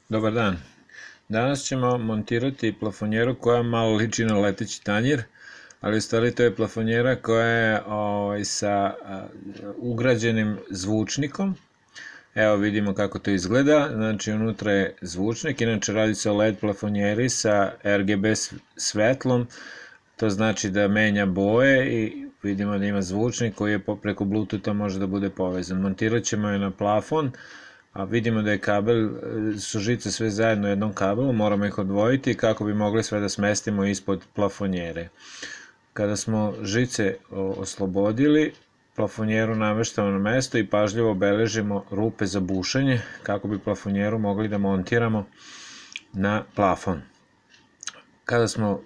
Dobar dan. Danas ćemo montirati plafonjeru koja malo liči na leteći tanjir, ali u stvari to je plafonjera koja je sa ugrađenim zvučnikom. Evo vidimo kako to izgleda, znači unutra je zvučnik, inače radi se o LED plafonjeri sa RGB svetlom, to znači da menja boje i vidimo da ima zvučnik koji je preko Bluetootha može da bude povezan. Montirat ćemo je na plafon, a vidimo da je kabel, su žice sve zajedno u jednom kabelu, moramo ih odvojiti kako bi mogli sve da smestimo ispod plafonjere. Kada smo žice oslobodili, plafonjeru nameštamo na mesto i pažljivo obeležimo rupe za bušenje kako bi plafonjeru mogli da montiramo na plafon. Kada smo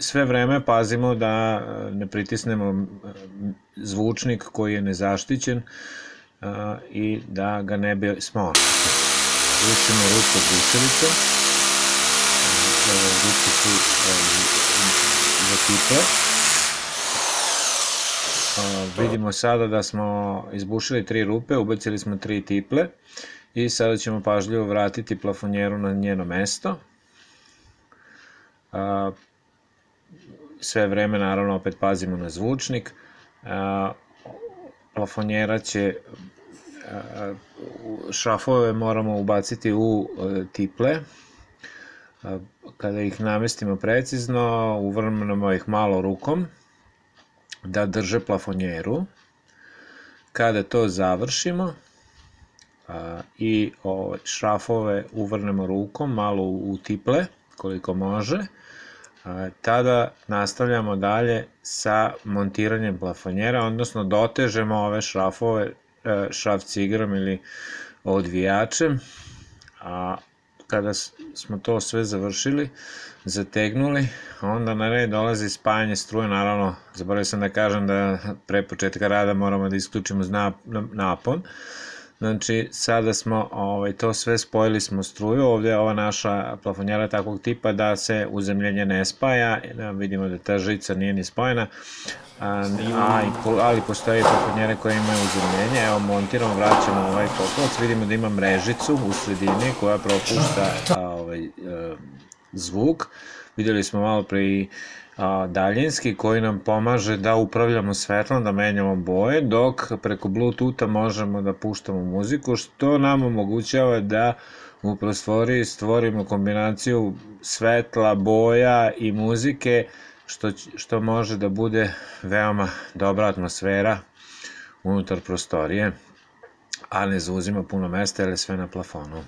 sve vreme pazimo da ne pritisnemo zvučnik koji je nezaštićen i da ga ne bi smo. Ušimo ruke buselice, ruke su za tiple. Vidimo sada da smo izbušili 3 rupe, ubacili smo 3 tiple i sada ćemo pažljivo vratiti plafonjeru na njeno mesto. Sve vreme naravno opet pazimo na zvučnik. Plafonjera će, šrafove moramo ubaciti u tiple. Kada ih namestimo precizno, uvrnemo ih malo rukom da drže plafonjeru. Kada to završimo i šrafove uvrnemo rukom malo u tiple koliko može, tada nastavljamo dalje sa montiranjem plafonjera, odnosno dotežemo ove šrafove šraf cigrom ili odvijačem. Kada smo to sve završili, zategnuli, onda na red dolazi spajanje struje. Naravno, zaboravio sam da kažem da pre početka rada moramo da isključimo napon. Znači, sada smo to sve spojili smo struju. Ovdje je ova naša plafonjera takvog tipa da se uzemljenje ne spaja. Vidimo da ta žica nije ni spojena, ali postoje plafonjere koje imaju uzemljenje. Evo, montiramo, vraćamo ovaj poklop. Vidimo da ima mrežicu u sredini koja propušta zvuk. Vidjeli smo malo pre i daljinski koji nam pomaže da upravljamo svetlom, da menjamo boje, dok preko Bluetootha možemo da puštamo muziku, što nam omogućava da u prostoriji stvorimo kombinaciju svetla, boja i muzike, što može da bude veoma dobra atmosfera unutar prostorije, a ne zauzima puno mesta jer je sve na plafonu.